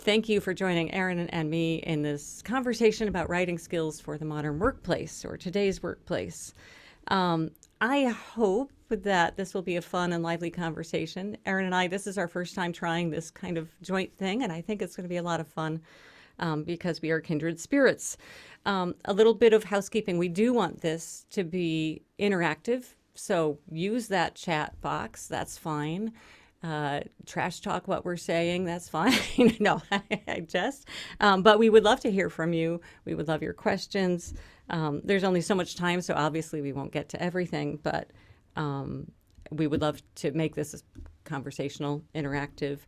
Thank you for joining Erin and me in this conversation about writing skills for the modern workplace or today's workplace. I hope that this will be a fun and lively conversation. Erin and I, this is our first time trying this kind of joint thing, and I think it's going to be a lot of fun because we are kindred spirits. A little bit of housekeeping. We do want this to be interactive, so use that chat box. That's fine. Trash talk what we're saying, that's fine. No, I jest. But we would love to hear from you. We would love your questions. There's only so much time, so obviously we won't get to everything, but we would love to make this conversational, interactive.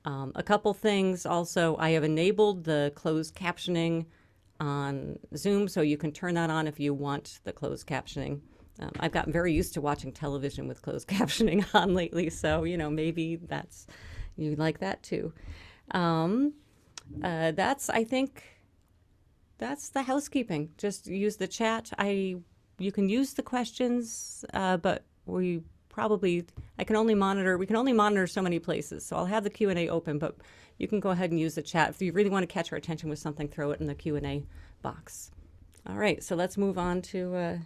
A couple things also, I have enabled the closed captioning on Zoom, so you can turn that on if you want the closed captioning. I've gotten very used to watching television with closed captioning on lately, so maybe you like that too. I think that's the housekeeping. Just use the chat. You can use the questions, but we can only monitor so many places. So I'll have the Q&A open, but you can go ahead and use the chat. If you really want to catch our attention with something, throw it in the Q&A box. All right, so let's move on to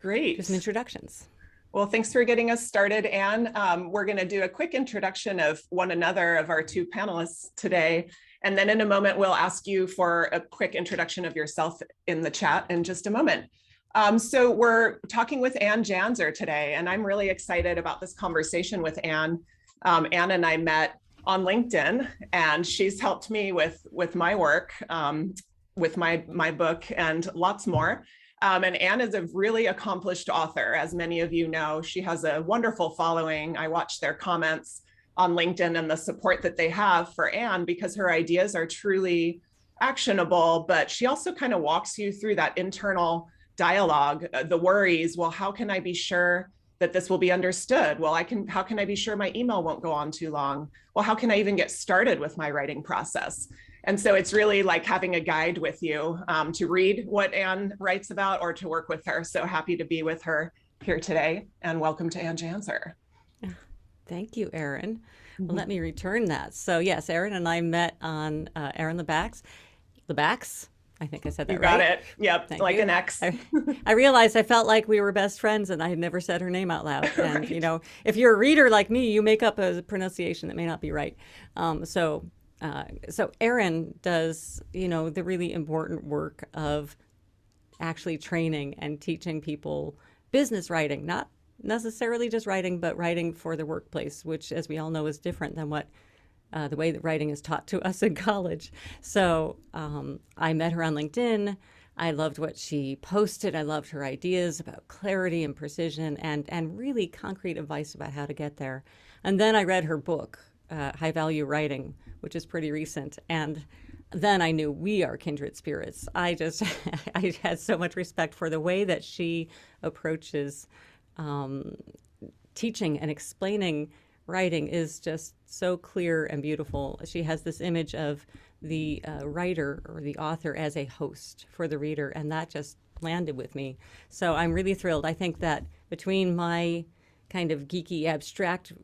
Great. some introductions. Well, thanks for getting us started, Anne. We're going to do a quick introduction of one another, of our two panelists today. And then in a moment, we'll ask you for a quick introduction of yourself in the chat in just a moment. So we're talking with Ann Janzer today, and I'm really excited about this conversation with Ann. Ann and I met on LinkedIn, and she's helped me with my work, with my book and lots more. And Ann is a really accomplished author. As many of you know, she has a wonderful following. I watch their comments on LinkedIn and the support that they have for Ann because her ideas are truly actionable, but she also kind of walks you through that internal dialogue, the worries. Well, how can I be sure that this will be understood? Well, how can I be sure my email won't go on too long? Well, how can I even get started with my writing process? And so it's really like having a guide with you to read what Ann writes about or to work with her. So happy to be with her here today, and welcome to Ann Janzer. Thank you, Erin. Well, let me return that. So yes, Erin and I met on Erin Lebacqz. Lebacqz? I think I said that right. You got it. Yep, Thank like you. an X. I realized I felt like we were best friends and I had never said her name out loud. And, Right. If you're a reader like me, you make up a pronunciation that may not be right. So Erin does, the really important work of actually training and teaching people business writing, not necessarily just writing, but writing for the workplace, which, as we all know, is different than what the way that writing is taught to us in college. So I met her on LinkedIn. I loved what she posted. I loved her ideas about clarity and precision and really concrete advice about how to get there. And then I read her book, High Value Writing, which is pretty recent. And then I knew we are kindred spirits. I had so much respect for the way that she approaches teaching and explaining writing is just so clear and beautiful. She has this image of the writer or the author as a host for the reader, and that just landed with me. So I'm really thrilled. I think that between my kind of geeky, abstract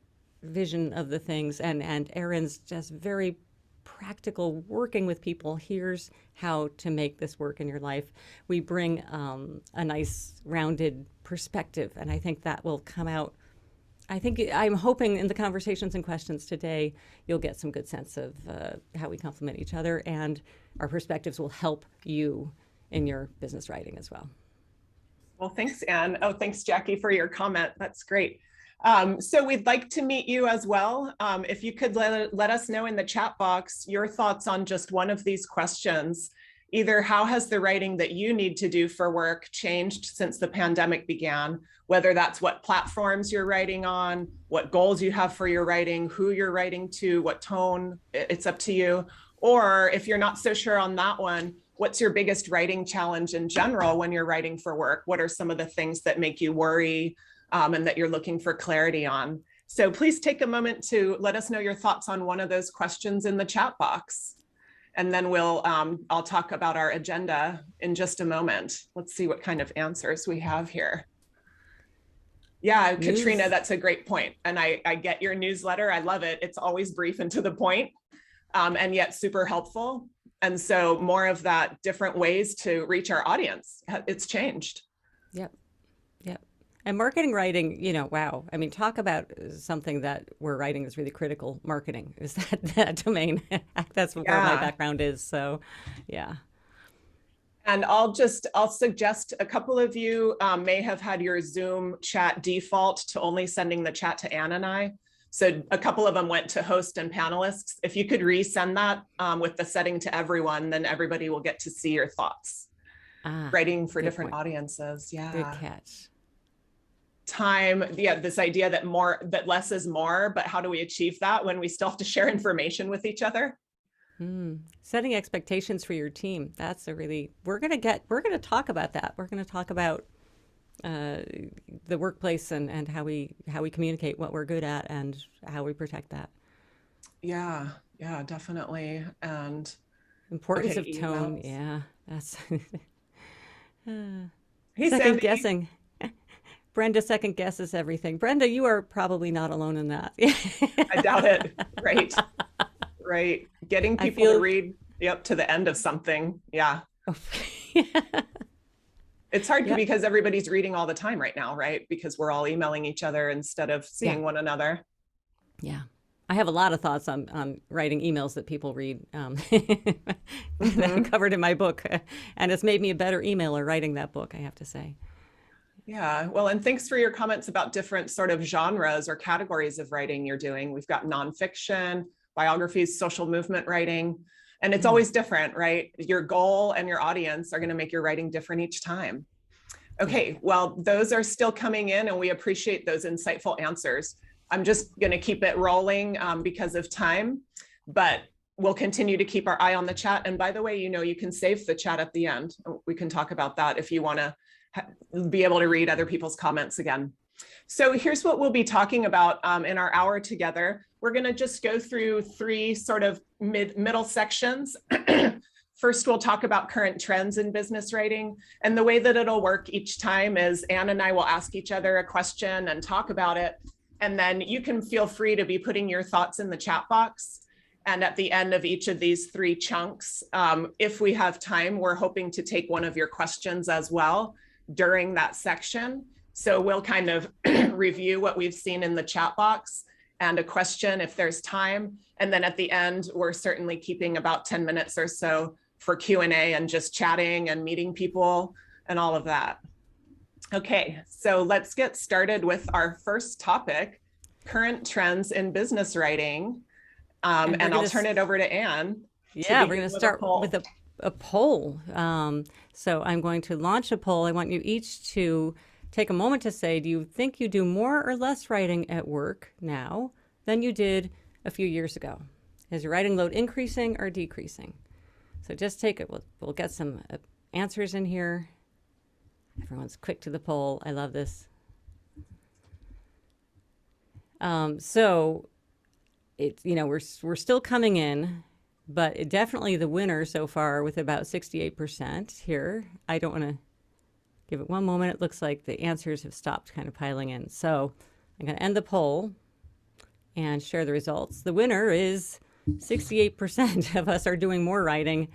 vision of the things and Erin's just very practical working with people, here's how to make this work in your life, we bring a nice rounded perspective, and I think that will come out. I'm hoping in the conversations and questions today, you'll get some good sense of how we complement each other, and our perspectives will help you in your business writing as well. Well, thanks, Anne. Oh, thanks, Jackie, for your comment. That's great. So we'd like to meet you as well. If you could let us know in the chat box your thoughts on just one of these questions. Either how has the writing that you need to do for work changed since the pandemic began, whether that's what platforms you're writing on, what goals you have for your writing, who you're writing to, what tone, it's up to you. Or if you're not so sure on that one, what's your biggest writing challenge in general when you're writing for work? What are some of the things that make you worry and that you're looking for clarity on? So please take a moment to let us know your thoughts on one of those questions in the chat box. And then I'll talk about our agenda in just a moment. Let's see what kind of answers we have here. Yeah, Katrina, that's a great point. And I get your newsletter. I love it. It's always brief and to the point. and yet super helpful. And so more of that different ways to reach our audience. It's changed. Yep. Yep. And marketing writing, wow. I mean, talk about something that where writing is really critical. Marketing is that domain. That's where my background is. So, yeah. And I'll suggest a couple of you may have had your Zoom chat default to only sending the chat to Ann and I. So a couple of them went to host and panelists. If you could resend that with the setting to everyone, then everybody will get to see your thoughts. Writing for different audiences. Yeah. Good catch. Time. Yeah. This idea that less is more, but how do we achieve that when we still have to share information with each other? Setting expectations for your team. That's we're going to talk about that. We're going to talk about the workplace and how we communicate what we're good at and how we protect that. Yeah, definitely. And importance of tone. Emails. Yeah, that's hey, second Sandy. Guessing. Brenda second guesses everything. Brenda, you are probably not alone in that. I doubt it. Right. Getting people to read to the end of something. Yeah. It's hard because everybody's reading all the time right now, right? Because we're all emailing each other instead of seeing one another. Yeah. I have a lot of thoughts on writing emails that people read that I covered in my book. And it's made me a better emailer writing that book, I have to say. Yeah. Well, and thanks for your comments about different sort of genres or categories of writing you're doing. We've got nonfiction, biographies, social movement writing. And it's always different, right? Your goal and your audience are going to make your writing different each time. Okay, well, those are still coming in and we appreciate those insightful answers. I'm just going to keep it rolling because of time, but we'll continue to keep our eye on the chat. And by the way, you can save the chat at the end. We can talk about that if you want to be able to read other people's comments again. So here's what we'll be talking about in our hour together. We're going to just go through three sort of middle sections. First, we'll talk about current trends in business writing. And the way that it'll work each time is Ann and I will ask each other a question and talk about it. And then you can feel free to be putting your thoughts in the chat box. And at the end of each of these three chunks, if we have time, we're hoping to take one of your questions as well during that section. So we'll kind of review what we've seen in the chat box and a question if there's time. And then at the end, we're certainly keeping about 10 minutes or so for Q&A and just chatting and meeting people and all of that. Okay, so let's get started with our first topic, current trends in business writing. And I'll turn it over to Ann. Yeah, we're going to start with a poll. So I'm going to launch a poll. I want you each to take a moment to say, do you think you do more or less writing at work now than you did a few years ago? Is your writing load increasing or decreasing? So just take it. We'll get some answers in here. Everyone's quick to the poll. I love this. So it's, we're still coming in, but definitely the winner so far with about 68% here. I don't want to give it one moment. It looks like the answers have stopped kind of piling in. So I'm going to end the poll and share the results. The winner is 68% of us are doing more writing.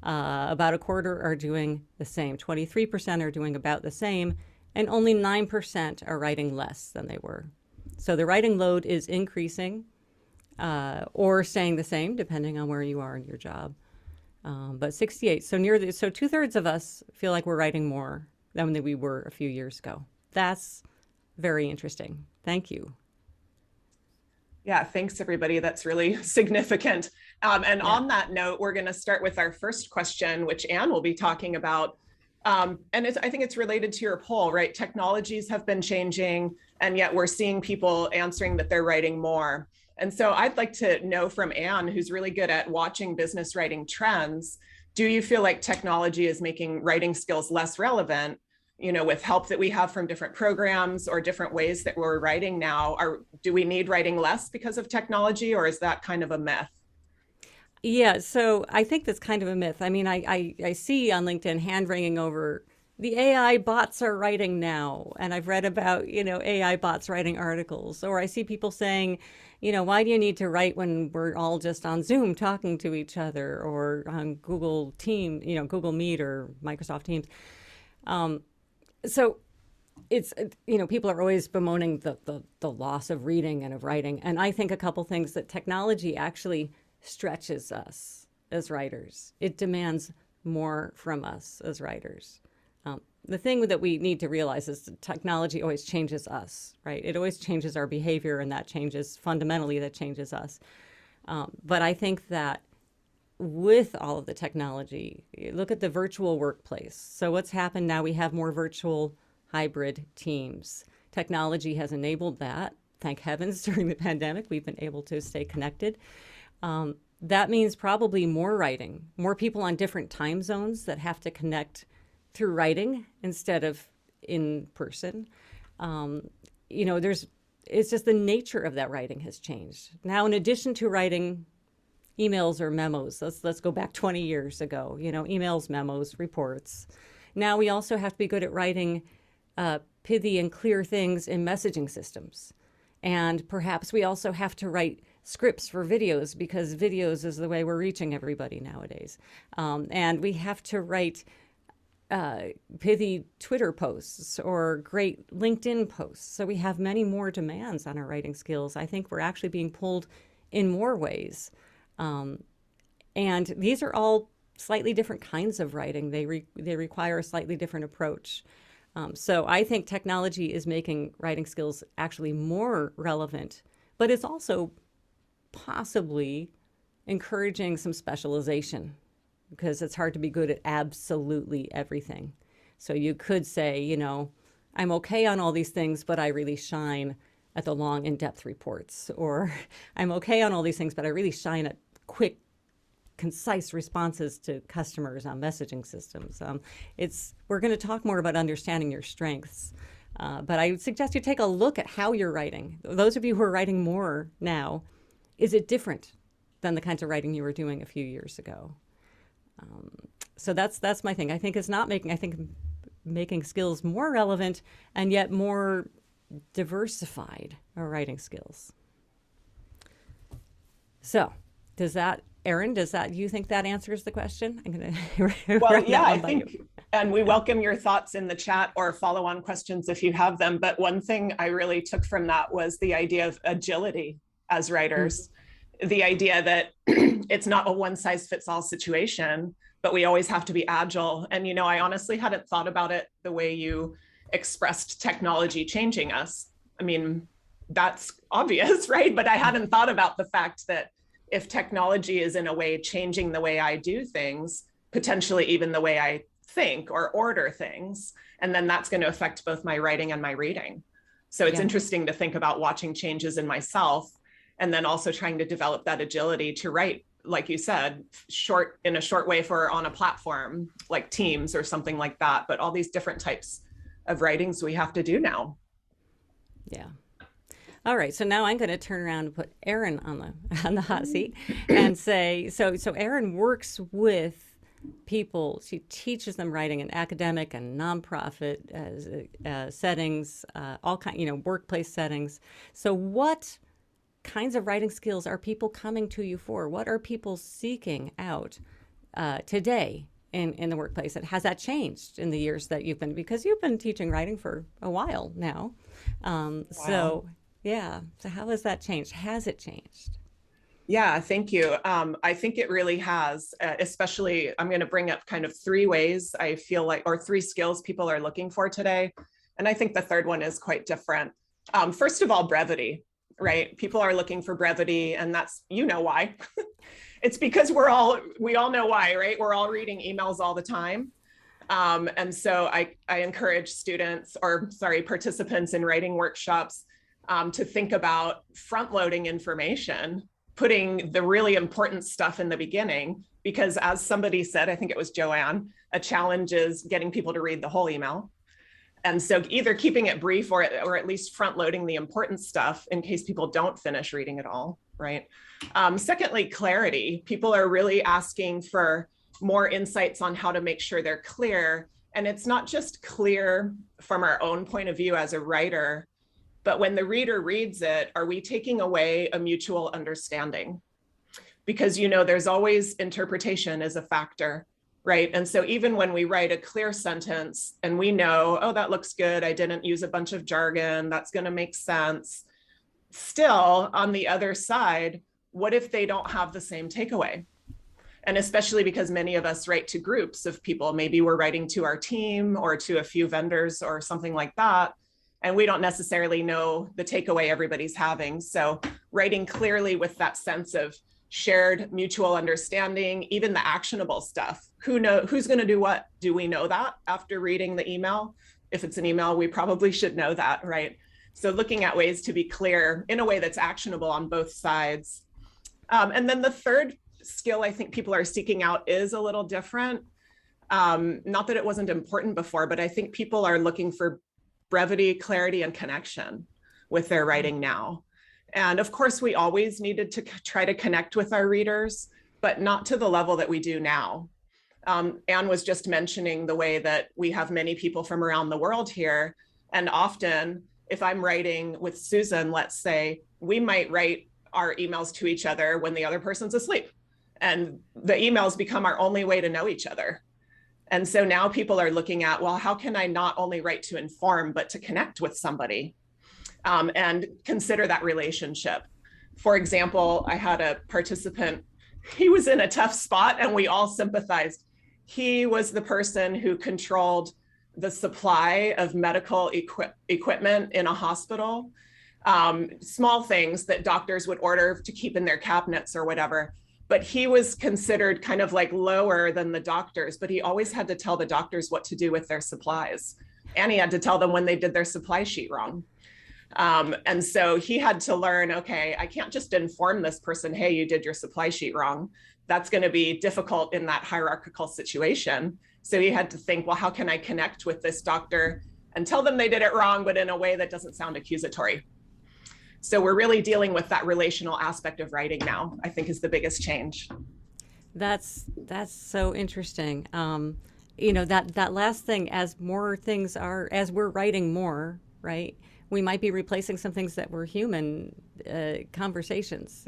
About a quarter are doing the same. 23% are doing about the same. And only 9% are writing less than they were. So the writing load is increasing or staying the same, depending on where you are in your job. But 68, so 2/3 of us feel like we're writing more than we were a few years ago. That's very interesting. Thank you. Yeah, thanks everybody. That's really significant. On that note, we're going to start with our first question, which Ann will be talking about. I think it's related to your poll, right? Technologies have been changing, and yet we're seeing people answering that they're writing more. And so I'd like to know from Ann, who's really good at watching business writing trends, do you feel like technology is making writing skills less relevant, with help that we have from different programs or different ways that we're writing now? Do we need writing less because of technology, or is that kind of a myth? Yeah, so I think that's kind of a myth. I mean, I see on LinkedIn hand-wringing over the AI bots are writing now. And I've read about, AI bots writing articles. Or I see people saying, Why do you need to write when we're all just on Zoom talking to each other or on Google Team, Google Meet or Microsoft Teams? So it's, people are always bemoaning the loss of reading and of writing. And I think a couple things that technology actually stretches us as writers. It demands more from us as writers. The thing that we need to realize is that technology always changes us, right? It always changes our behavior, and that changes us. But I think that with all of the technology, look at the virtual workplace. So what's happened now, we have more virtual hybrid teams. Technology has enabled that. Thank heavens, during the pandemic, we've been able to stay connected. That means probably more writing, more people on different time zones that have to connect through writing instead of in person. It's just the nature of that writing has changed. Now, in addition to writing emails or memos, let's go back 20 years ago, emails, memos, reports. Now we also have to be good at writing pithy and clear things in messaging systems. And perhaps we also have to write scripts for videos, because videos is the way we're reaching everybody nowadays. And we have to write pithy Twitter posts or great LinkedIn posts. So we have many more demands on our writing skills. I think we're actually being pulled in more ways. And these are all slightly different kinds of writing. They require a slightly different approach. So I think technology is making writing skills actually more relevant, but it's also possibly encouraging some specialization, because it's hard to be good at absolutely everything. So you could say, I'm okay on all these things, but I really shine at the long, in-depth reports. Or I'm okay on all these things, but I really shine at quick, concise responses to customers on messaging systems. We're going to talk more about understanding your strengths. But I would suggest you take a look at how you're writing. Those of you who are writing more now, is it different than the kinds of writing you were doing a few years ago? So that's my thing. I think making skills more relevant and yet more diversified are writing skills. So Erin, you think that answers the question? I'm going to well, yeah, I think, and we welcome your thoughts in the chat or follow-on questions if you have them. But one thing I really took from that was the idea of agility as writers. The idea that it's not a one-size-fits-all situation, but we always have to be agile. And, I honestly hadn't thought about it the way you expressed technology changing us. I mean, that's obvious, right? But I hadn't thought about the fact that if technology is in a way changing the way I do things, potentially even the way I think or order things, and then that's going to affect both my writing and my reading. So it's interesting to think about watching changes in myself, and then also trying to develop that agility to write, like you said, in a short way for on a platform like Teams or something like that. But all these different types of writings we have to do now. Yeah. All right. So now I'm going to turn around and put Erin on the hot seat and say, so Erin works with people. She teaches them writing in academic and nonprofit settings, all kind, workplace settings. So what kinds of writing skills are people coming to you for? What are people seeking out today in the workplace? And has that changed in the years that because you've been teaching writing for a while now. Wow. So how has that changed? Has it changed? Yeah, thank you. I think it really has, especially I'm going to bring up kind of three ways I feel like, or three skills people are looking for today. And I think the third one is quite different. First of all, brevity. Right? People are looking for brevity, and that's, why. It's because we all know why, right? We're all reading emails all the time. And so I encourage participants in writing workshops to think about front loading information, putting the really important stuff in the beginning, because as somebody said, I think it was Joanne, a challenge is getting people to read the whole email. And so either keeping it brief or at least front loading the important stuff in case people don't finish reading it all, right? Secondly, clarity. People are really asking for more insights on how to make sure they're clear. And it's not just clear from our own point of view as a writer, But when the reader reads it, are we taking away a mutual understanding? Because, there's always interpretation as a factor, right? And so even when we write a clear sentence and we know, oh, that looks good, I didn't use a bunch of jargon, that's going to make sense. Still, on the other side, what if they don't have the same takeaway? And especially because many of us write to groups of people, maybe we're writing to our team or to a few vendors or something like that, and we don't necessarily know the takeaway everybody's having. So writing clearly with that sense of shared mutual understanding, even the actionable stuff. Who's going to do what? Do we know that after reading the email? If it's an email, we probably should know that, right? So looking at ways to be clear in a way that's actionable on both sides. And then the third skill I think people are seeking out is a little different. Not that it wasn't important before, but I think people are looking for brevity, clarity, and connection with their writing now. And of course, we always needed to try to connect with our readers, but not to the level that we do now. Anne was just mentioning the way that we have many people from around the world here. And often, if I'm writing with Susan, let's say, we might write our emails to each other when the other person's asleep. And the emails become our only way to know each other. And so now people are looking at, well, how can I not only write to inform, but to connect with somebody? And consider that relationship. For example, I had a participant, he was in a tough spot and we all sympathized. He was the person who controlled the supply of medical equipment in a hospital, small things that doctors would order to keep in their cabinets or whatever. But he was considered kind of like lower than the doctors, but he always had to tell the doctors what to do with their supplies. And he had to tell them when they did their supply sheet wrong. And so he had to learn, okay, I can't just inform this person, hey, you did your supply sheet wrong. That's going to be difficult in that hierarchical situation. So he had to think, well, how can I connect with this doctor and tell them they did it wrong, but in a way that doesn't sound accusatory? So we're really dealing with that relational aspect of writing now, I think is the biggest change. That's so interesting. That last thing, as we're writing more, right? We might be replacing some things that were human conversations.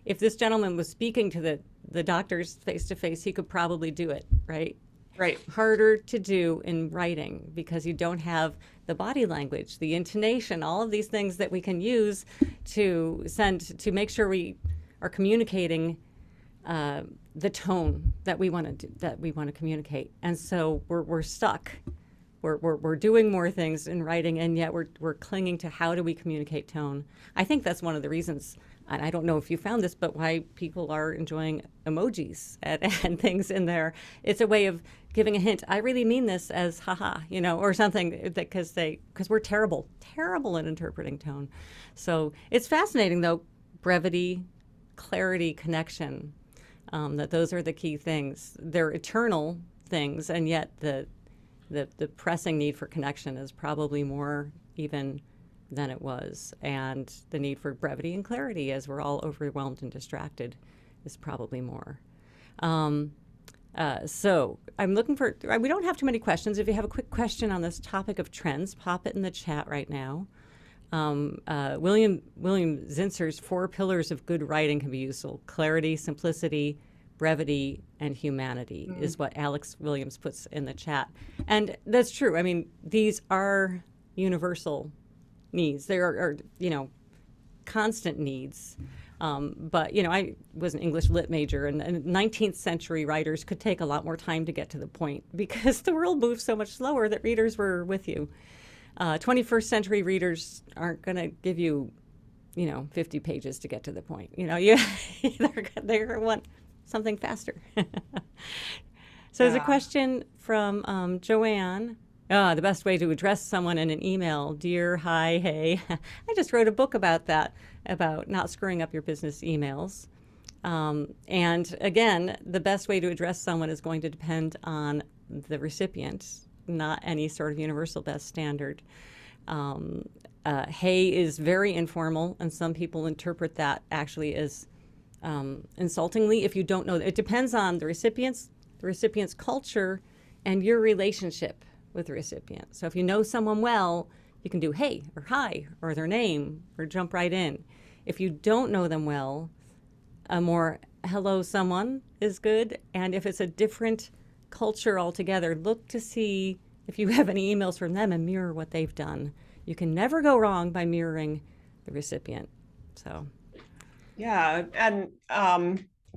If this gentleman was speaking to the doctors face to face, he could probably do it, right? Right. Harder to do in writing because you don't have the body language, the intonation, all of these things that we can use to make sure we are communicating the tone that we want to communicate. And so we're stuck. We're doing more things in writing, and yet we're clinging to how do we communicate tone. I think that's one of the reasons, and I don't know if you found this, but why people are enjoying emojis and things in there. It's a way of giving a hint. I really mean this as haha, or something, because we're terrible at interpreting tone. So it's fascinating, though, brevity, clarity, connection, that those are the key things. They're eternal things, and yet the pressing need for connection is probably more even than it was. And the need for brevity and clarity, as we're all overwhelmed and distracted, is probably more. So I'm looking for, we don't have too many questions. If you have a quick question on this topic of trends, pop it in the chat right now. William Zinser's 4 pillars of good writing can be useful. Clarity, simplicity, brevity, and humanity is what Alex Williams puts in the chat. And that's true. I mean, these are universal needs. They are constant needs. But, I was an English lit major, and 19th century writers could take a lot more time to get to the point because the world moved so much slower that readers were with you. 21st century readers aren't going to give you, 50 pages to get to the point. They want something faster. So there's a question from Joanne. The best way to address someone in an email, dear, hi, hey. I just wrote a book about that, about not screwing up your business emails. And again, the best way to address someone is going to depend on the recipient, not any sort of universal best standard. Hey is very informal, and some people interpret that actually as insultingly if you don't know. It depends on the recipient's culture and your relationship with the recipient. So if you know someone well, you can do hey or hi or their name or jump right in. If you don't know them well, a more hello someone is good. And if it's a different culture altogether, look to see if you have any emails from them and mirror what they've done. You can never go wrong by mirroring the recipient. So, yeah, and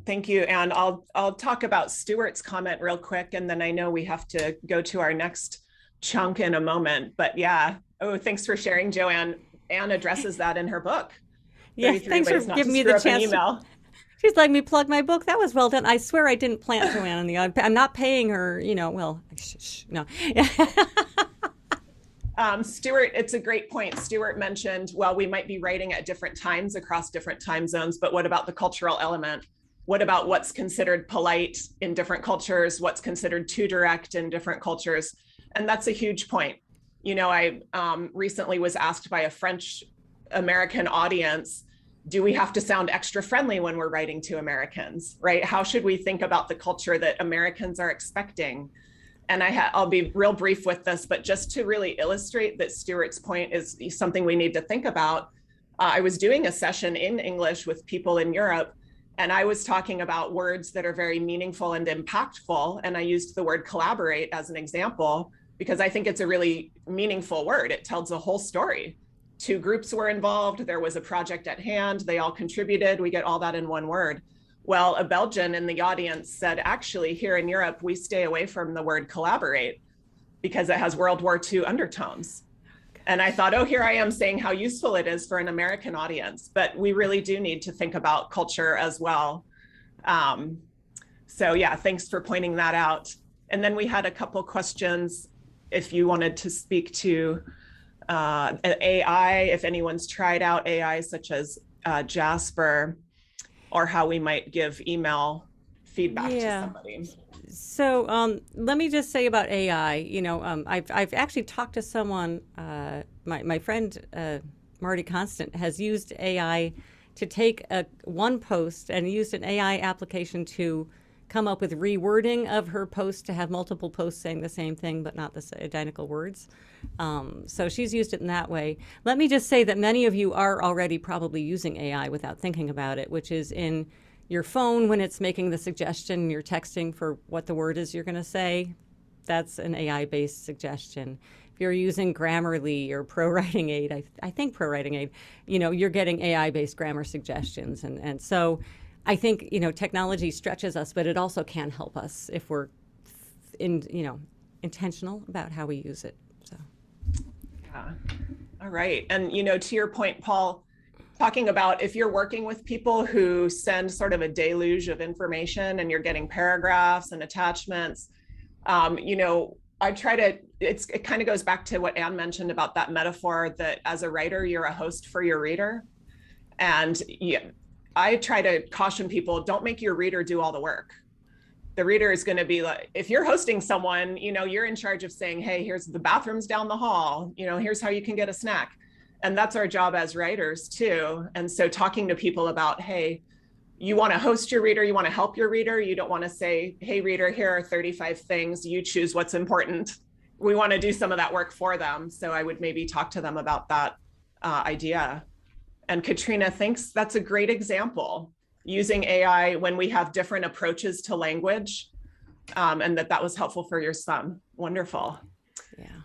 thank you. And I'll talk about Stuart's comment real quick, and then I know we have to go to our next chunk in a moment. But yeah, oh, thanks for sharing, Joanne. Anne addresses that in her book, yes, 33 thanks for Ways Not to giving me the Screw Up an chance to. Email. She's letting me plug my book. That was well done. I swear I didn't plant Joanne in the. I'm not paying her. Well, no. Stuart, it's a great point. Stuart mentioned, well, we might be writing at different times across different time zones, but what about the cultural element? What about what's considered polite in different cultures? What's considered too direct in different cultures? And that's a huge point. I recently was asked by a French American audience, do we have to sound extra friendly when we're writing to Americans, right? How should we think about the culture that Americans are expecting? And I'll be real brief with this, but just to really illustrate that Stuart's point is something we need to think about. I was doing a session in English with people in Europe, and I was talking about words that are very meaningful and impactful. And I used the word collaborate as an example, because I think it's a really meaningful word. It tells a whole story. 2 groups were involved. There was a project at hand. They all contributed. We get all that in one word. Well, a Belgian in the audience said, actually, here in Europe, we stay away from the word collaborate because it has World War II undertones. And I thought, oh, here I am saying how useful it is for an American audience, but we really do need to think about culture as well. So yeah, thanks for pointing that out. And then we had a couple questions if you wanted to speak to AI, if anyone's tried out AI such as Jasper, or how we might give email feedback to somebody. So let me just say about AI. I've actually talked to someone. My friend Marty Constant has used AI to take one post and used an AI application to come up with rewording of her post to have multiple posts saying the same thing but not the identical words. So she's used it in that way. Let me just say that many of you are already probably using AI without thinking about it, which is in your phone when it's making the suggestion, you're texting for what the word is you're going to say. That's an AI-based suggestion. If you're using Grammarly or Pro Writing Aid, I think Pro Writing Aid, you're getting AI-based grammar suggestions. And so I think, technology stretches us, but it also can help us if we're intentional about how we use it. So. Yeah. All right. And, to your point, Paul, talking about if you're working with people who send sort of a deluge of information and you're getting paragraphs and attachments, I try to, it kind of goes back to what Anne mentioned about that metaphor that as a writer, you're a host for your reader. And I try to caution people, don't make your reader do all the work. The reader is going to be like, if you're hosting someone, you're in charge of saying, hey, here's the bathrooms down the hall, here's how you can get a snack. And that's our job as writers too. And so talking to people about, hey, you want to host your reader, you want to help your reader. You don't want to say, hey, reader, here are 35 things, you choose what's important. We want to do some of that work for them. So I would maybe talk to them about that idea. And Katrina thinks that's a great example, using AI when we have different approaches to language, and that was helpful for your son. Wonderful. Yeah.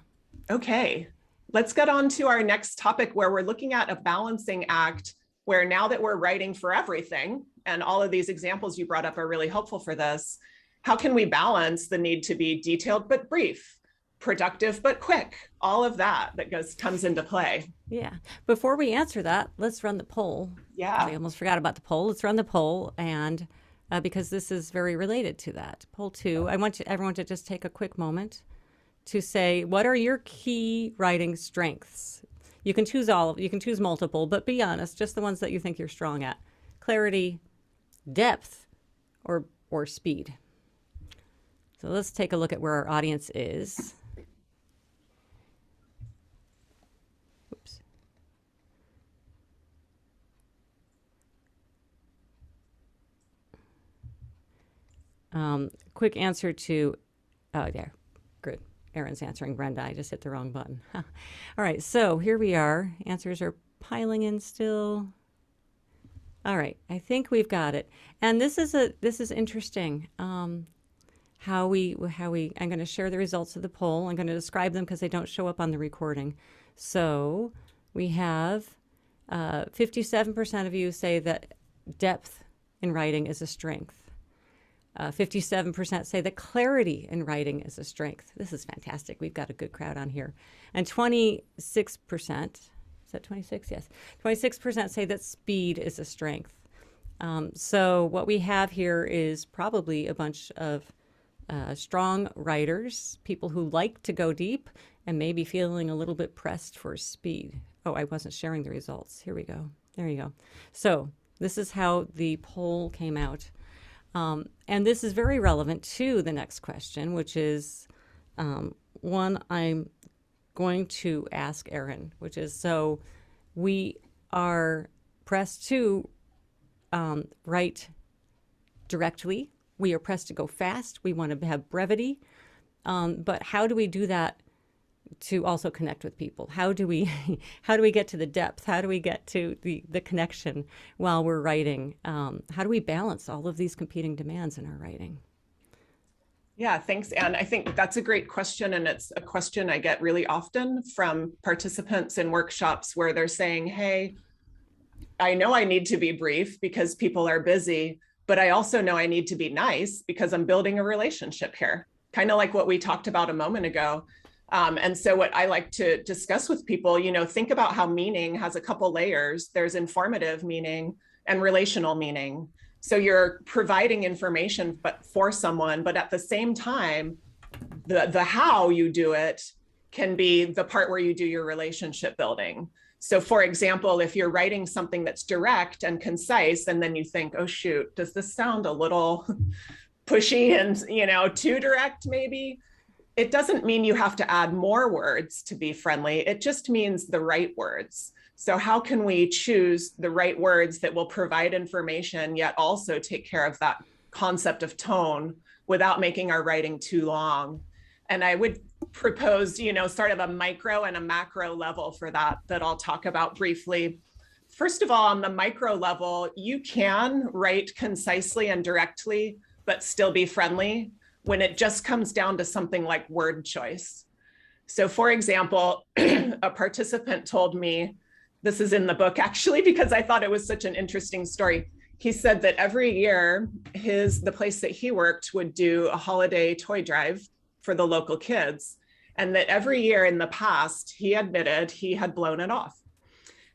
Okay, let's get on to our next topic where we're looking at a balancing act where now that we're writing for everything, and all of these examples you brought up are really helpful for this, how can we balance the need to be detailed but brief, productive but quick, all of that comes into play? Yeah. Before we answer that, let's run the poll. Yeah. I almost forgot about the poll. Let's run the poll, and because this is very related to that. Poll 2, I want everyone to just take a quick moment to say, what are your key writing strengths? You can choose you can choose multiple, but be honest, just the ones that you think you're strong at. Clarity, depth, or speed. So let's take a look at where our audience is. Oops. Quick answer to, there, good. Erin's answering Brenda. I just hit the wrong button. All right, so here we are. Answers are piling in still. All right, I think we've got it. And this is interesting. How we I'm going to share the results of the poll. I'm going to describe them because they don't show up on the recording. So we have 57% of you say that depth in writing is a strength. 57% say that clarity in writing is a strength. This is fantastic. We've got a good crowd on here. And 26%, is that 26? Yes. 26% say that speed is a strength. So what we have here is probably a bunch of strong writers, people who like to go deep and maybe feeling a little bit pressed for speed. Oh, I wasn't sharing the results. Here we go. There you go. So this is how the poll came out. And this is very relevant to the next question, which is one I'm going to ask Erin, which is, so we are pressed to write directly. We are pressed to go fast. We want to have brevity. But how do we do that to also connect with people? How do we get to the depth? How do we get to the connection while we're writing? How do we balance all of these competing demands in our writing? Yeah, thanks, Anne. I think that's a great question. And it's a question I get really often from participants in workshops where they're saying, hey, I know I need to be brief because people are busy, but I also know I need to be nice because I'm building a relationship here, kind of like what we talked about a moment ago. And so what I like to discuss with people, think about how meaning has a couple layers. There's informative meaning and relational meaning. So you're providing information for someone, but at the same time, the how you do it can be the part where you do your relationship building. So for example, if you're writing something that's direct and concise, and then you think, oh shoot, does this sound a little pushy and too direct maybe? It doesn't mean you have to add more words to be friendly. It just means the right words. So how can we choose the right words that will provide information, yet also take care of that concept of tone without making our writing too long? And I would propose, sort of a micro and a macro level for that I'll talk about briefly. First of all, on the micro level, you can write concisely and directly, but still be friendly when it just comes down to something like word choice. So for example, a participant told me, this is in the book actually, because I thought it was such an interesting story. He said that every year, the place that he worked would do a holiday toy drive for the local kids. And that every year in the past, he admitted he had blown it off.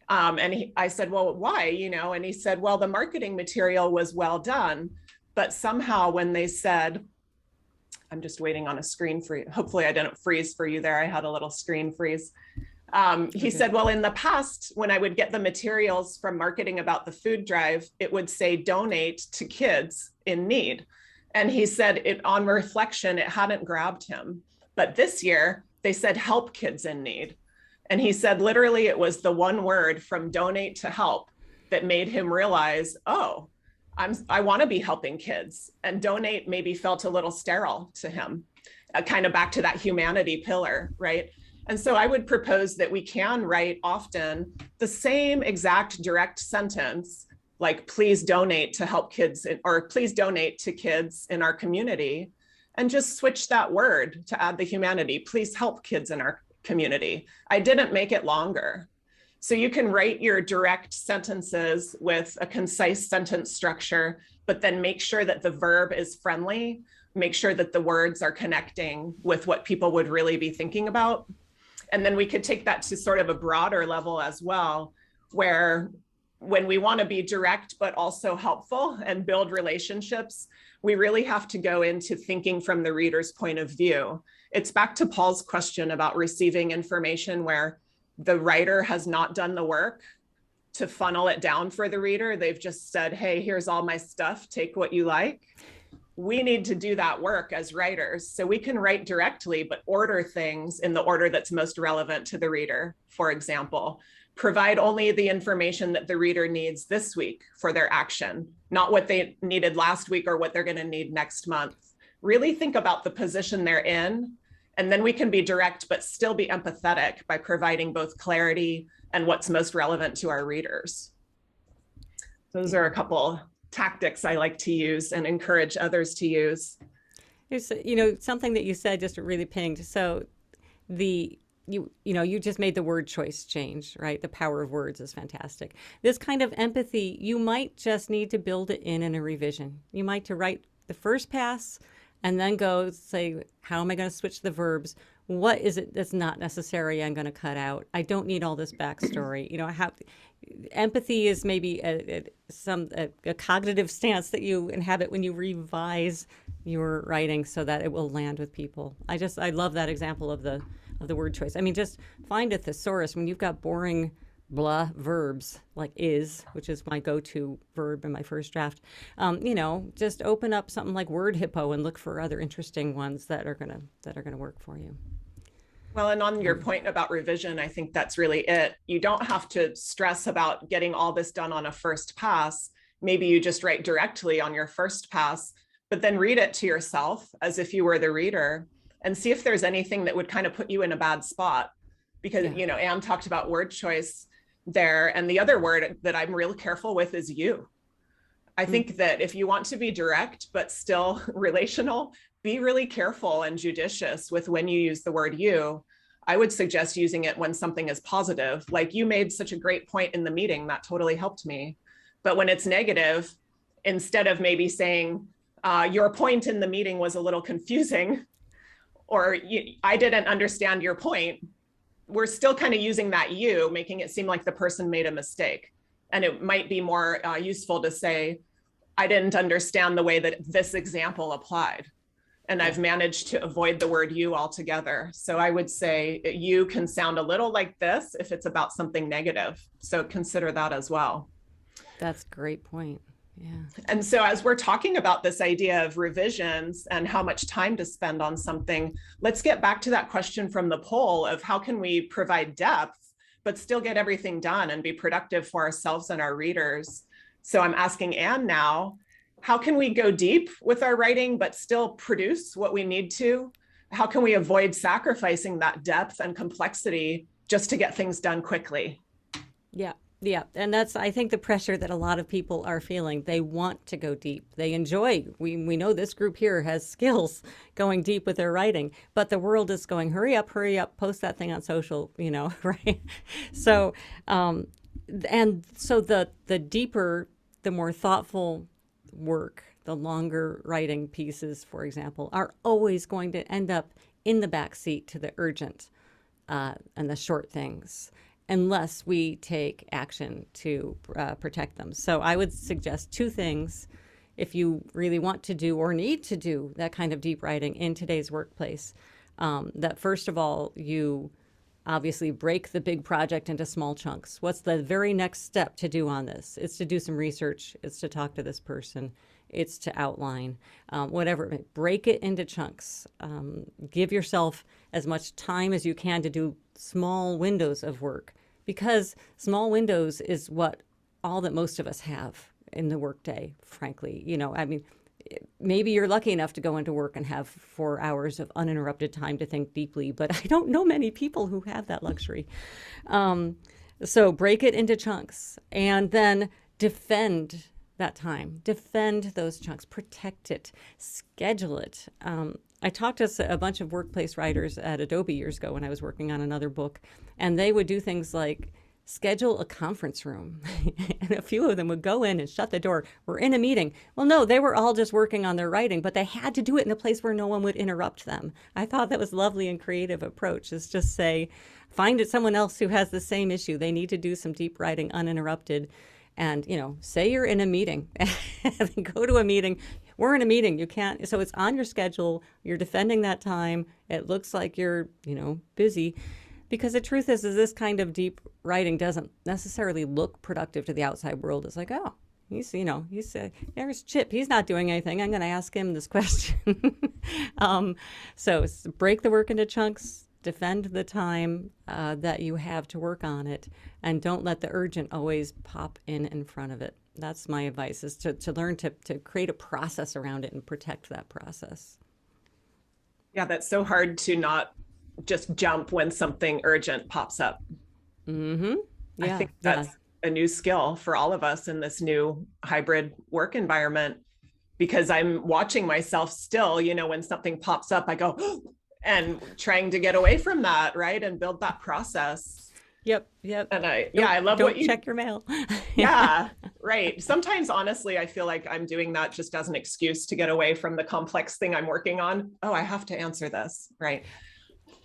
I said, well, why? And he said, well, the marketing material was well done, but somehow when they said, I'm just waiting on a screen freeze. Hopefully I didn't freeze for you there. I had a little screen freeze. He said, well, in the past, when I would get the materials from marketing about the food drive, it would say donate to kids in need. And he said on reflection, it hadn't grabbed him. But this year they said help kids in need. And he said, literally, it was the one word from donate to help that made him realize, oh, I want to be helping kids, and donate maybe felt a little sterile to him, kind of back to that humanity pillar, right? And so I would propose that we can write often the same exact direct sentence, like please donate to help kids, or please donate to kids in our community, and just switch that word to add the humanity, please help kids in our community. I didn't make it longer. So you can write your direct sentences with a concise sentence structure, but then make sure that the verb is friendly, make sure that the words are connecting with what people would really be thinking about. And then we could take that to sort of a broader level as well, where when we want to be direct, but also helpful and build relationships, we really have to go into thinking from the reader's point of view. It's back to Paul's question about receiving information where the writer has not done the work to funnel it down for the reader. They've just said, hey, here's all my stuff, take what you like. We need to do that work as writers. So we can write directly, but order things in the order that's most relevant to the reader. For example, provide only the information that the reader needs this week for their action, not what they needed last week or what they're going to need next month. Really think about the position they're in And then we can be direct, but still be empathetic by providing both clarity and what's most relevant to our readers. Those are a couple tactics I like to use and encourage others to use. There's, something that you said just really pinged. So the you just made the word choice change, right? The power of words is fantastic. This kind of empathy, you might just need to build it in a revision. You might to write the first pass and then go say, how am I going to switch the verbs? What is it that's not necessary I'm going to cut out? I don't need all this backstory. Empathy is maybe a cognitive stance that you inhabit when you revise your writing so that it will land with people. I love that example of the word choice. I mean, just find a thesaurus when you've got boring blah verbs like is, which is my go-to verb in my first draft. Just open up something like Word Hippo and look for other interesting ones that are gonna work for you. Well, and on your point about revision, I think that's really it. You don't have to stress about getting all this done on a first pass. Maybe you just write directly on your first pass, but then read it to yourself as if you were the reader and see if there's anything that would kind of put you in a bad spot. Because, Anne talked about word choice there. And the other word that I'm real careful with is you. I think that if you want to be direct, but still relational, be really careful and judicious with when you use the word you. I would suggest using it when something is positive. Like you made such a great point in the meeting, that totally helped me. But when it's negative, instead of maybe saying, your point in the meeting was a little confusing, or I didn't understand your point, we're still kind of using that you, making it seem like the person made a mistake. And it might be more useful to say, I didn't understand the way that this example applied. And I've managed to avoid the word you altogether. So I would say you can sound a little like this if it's about something negative. So consider that as well. That's a great point. Yeah. And so as we're talking about this idea of revisions and how much time to spend on something, let's get back to that question from the poll of how can we provide depth, but still get everything done and be productive for ourselves and our readers. So I'm asking Anne now, how can we go deep with our writing, but still produce what we need to? How can we avoid sacrificing that depth and complexity just to get things done quickly? Yeah. Yeah, and that's, I think, the pressure that a lot of people are feeling. They want to go deep. They enjoy. We know this group here has skills going deep with their writing, but the world is going, hurry up, post that thing on social, right? So, and so the deeper, the more thoughtful work, the longer writing pieces, for example, are always going to end up in the backseat to the urgent and the short things, unless we take action to protect them. So I would suggest two things if you really want to do or need to do that kind of deep writing in today's workplace. That first of all, you obviously break the big project into small chunks. What's the very next step to do on this? It's to do some research. It's to talk to this person. It's to outline, whatever. Break it into chunks. Give yourself as much time as you can to do small windows of work, because small windows is what all that most of us have in the workday, frankly. I mean, maybe you're lucky enough to go into work and have 4 hours of uninterrupted time to think deeply, but I don't know many people who have that luxury. So break it into chunks and then defend that time. Defend those chunks, protect it, schedule it. I talked to a bunch of workplace writers at Adobe years ago when I was working on another book, and they would do things like schedule a conference room. And a few of them would go in and shut the door. We're in a meeting. Well, no, they were all just working on their writing, but they had to do it in a place where no one would interrupt them. I thought that was a lovely and creative approach, is just say, find it someone else who has the same issue. They need to do some deep writing uninterrupted. And, say you're in a meeting and go to a meeting. We're in a meeting. You can't. So it's on your schedule. You're defending that time. It looks like you're, busy. Because the truth is this kind of deep writing doesn't necessarily look productive to the outside world. It's like, oh, there's Chip. He's not doing anything. I'm going to ask him this question. So break the work into chunks. Defend the time that you have to work on it, and don't let the urgent always pop in front of it. That's my advice, is to learn to create a process around it and protect that process. Yeah, that's so hard to not just jump when something urgent pops up. Mm-hmm. I Yeah, think yeah. that's a new skill for all of us in this new hybrid work environment, because I'm watching myself still, when something pops up, I go, and trying to get away from that, right? And build that process. Yep, yep. And I love what Don't you, check your mail. yeah, right. Sometimes, honestly, I feel like I'm doing that just as an excuse to get away from the complex thing I'm working on. Oh, I have to answer this, right?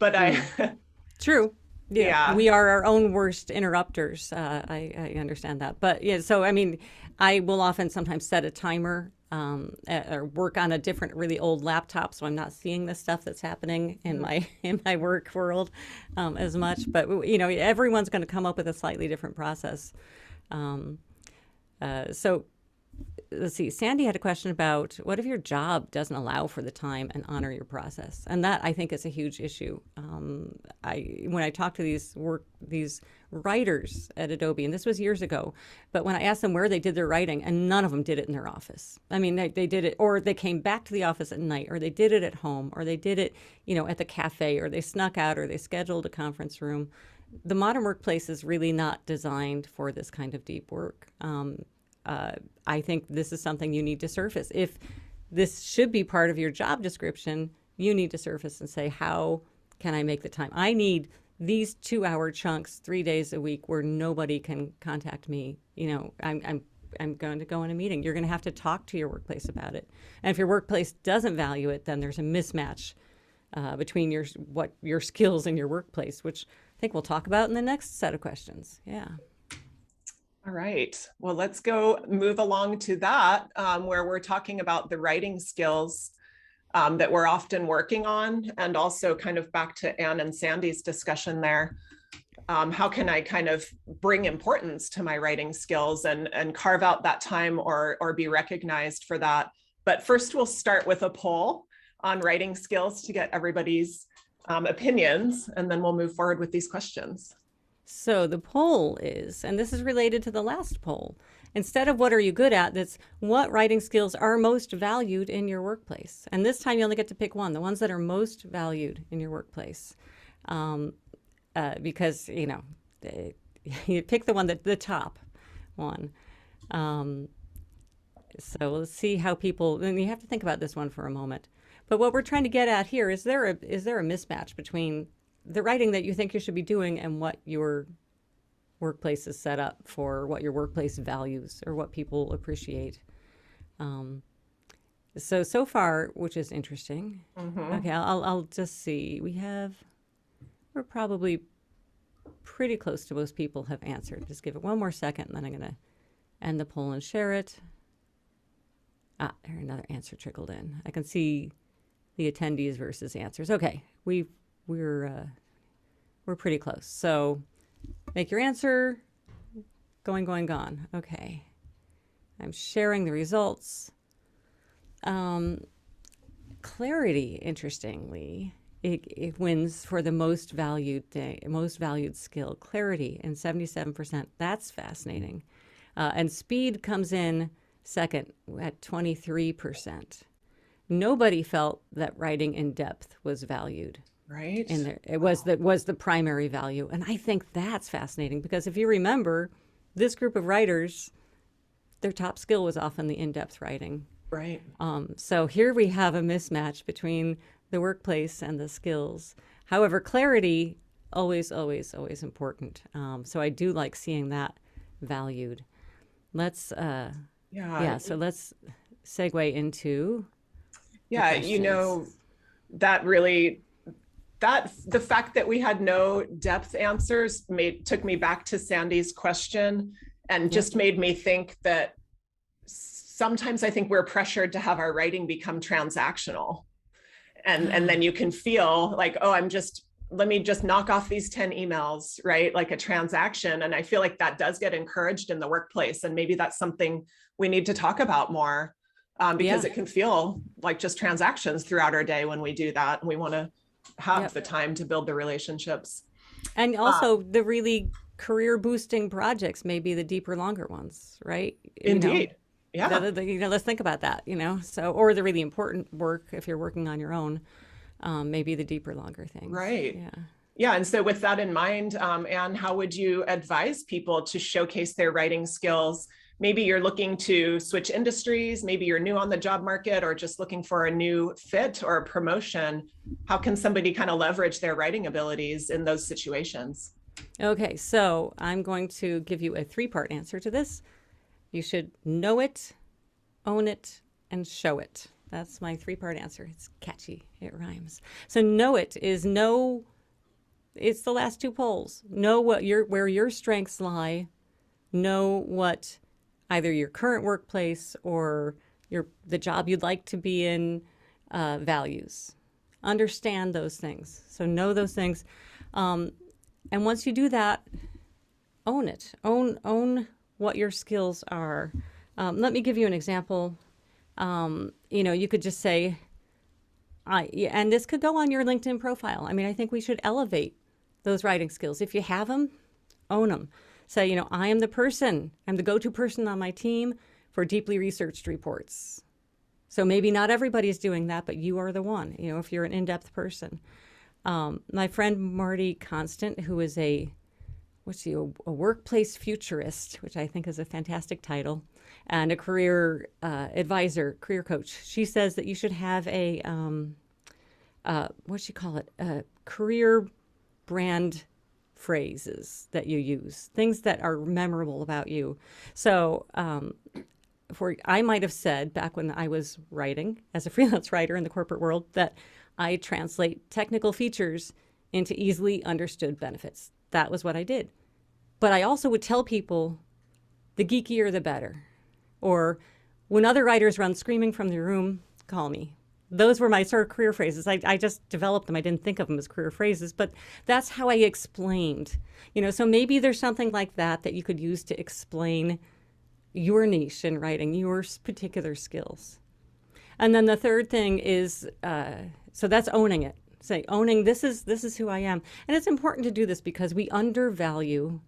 But Mm, true. Yeah, yeah, we are our own worst interrupters. I understand that, but yeah. So I mean, I will often sometimes set a timer or work on a different, really old laptop, so I'm not seeing the stuff that's happening in my in my work world as much. But everyone's going to come up with a slightly different process. Um, so let's see. Sandy had a question about what if your job doesn't allow for the time and honor your process, and that I think is a huge issue. When I talk to these writers at Adobe, and this was years ago, but when I asked them where they did their writing, and none of them did it in their office. I mean, they did it, or they came back to the office at night, or they did it at home, or they did it, at the cafe, or they snuck out, or they scheduled a conference room. The modern workplace is really not designed for this kind of deep work. I think this is something you need to surface. If this should be part of your job description, you need to surface and say, how can I make the time? I need these 2-hour chunks 3 days a week where nobody can contact me. I'm going to go in a meeting. You're going to have to talk to your workplace about it. And if your workplace doesn't value it, then there's a mismatch between your skills and your workplace, which I think we'll talk about in the next set of questions. Yeah. all right. Well, let's go move along to that, where we're talking about the writing skills that we're often working on, and also kind of back to Anne and Sandy's discussion there. How can I kind of bring importance to my writing skills and carve out that time or be recognized for that? But first, we'll start with a poll on writing skills to get everybody's opinions, and then we'll move forward with these questions. So the poll is, and this is related to the last poll, instead of what are you good at, that's what writing skills are most valued in your workplace. And this time you only get to pick one, the ones that are most valued in your workplace. Because, you pick the one the top one. So let's see how people, and you have to think about this one for a moment. But what we're trying to get at here, is there a mismatch between the writing that you think you should be doing and what your workplace is set up for, what your workplace values or what people appreciate? So far, which is interesting. Mm-hmm. Okay, I'll just see. We're probably pretty close to most people have answered. Just give it one more second, and then I'm going to end the poll and share it. There another answer trickled in. I can see the attendees versus answers. Okay, we're pretty close. So make your answer. Going, gone. Okay. I'm sharing the results. Clarity, interestingly, it wins for the most valued skill. Clarity in 77%. That's fascinating. And speed comes in second at 23%. Nobody felt that writing in depth was valued. Right. And it was the primary value. And I think that's fascinating because if you remember, this group of writers, their top skill was often the in-depth writing. Right. So here we have a mismatch between the workplace and the skills. However, clarity, always important. So I do like seeing that valued. Let's, so let's segue into that really, the fact that we had no depth answers took me back to Sandy's question and just made me think that sometimes I think we're pressured to have our writing become transactional. And then you can feel like, oh, let me just knock off these 10 emails, right? Like a transaction. And I feel like that does get encouraged in the workplace. And maybe that's something we need to talk about more, because it can feel like just transactions throughout our day when we do that. And we want to have the time to build the relationships. And also the really career boosting projects may be the deeper, longer ones, right? Indeed. Let's think about that, so, or the really important work if you're working on your own. maybe the deeper, longer things. Right. Yeah. Yeah. And so with that in mind, Anne, how would you advise people to showcase their writing skills? Maybe you're looking to switch industries, maybe you're new on the job market or just looking for a new fit or a promotion. How can somebody kind of leverage their writing abilities in those situations? Okay, so I'm going to give you a three-part answer to this. You should know it, own it, and show it. That's my three-part answer. It's catchy. It rhymes. So know it is know, it's the last two poles. Know where your strengths lie. Know what either your current workplace or the job you'd like to be in values. Understand those things. So know those things. And once you do that, own it. Own what your skills are. Let me give you an example. You could just say, and this could go on your LinkedIn profile. I mean, I think we should elevate those writing skills. If you have them, own them. Say, I am the person, I'm the go-to person on my team for deeply researched reports. So maybe not everybody's doing that, but you are the one, if you're an in-depth person. My friend Marty Constant, who is a workplace futurist, which I think is a fantastic title, and a career advisor, career coach. She says that you should have a, a career brand phrases that you use, things that are memorable about you. So I might have said back when I was writing as a freelance writer in the corporate world that I translate technical features into easily understood benefits. That was what I did. But I also would tell people the geekier the better. Or when other writers run screaming from the room, call me. Those were my sort of career phrases. I just developed them. I didn't think of them as career phrases, but that's how I explained. So maybe there's something like that you could use to explain your niche in writing, your particular skills. And then the third thing is, so that's owning it. Say, owning this is who I am. And it's important to do this because we undervalue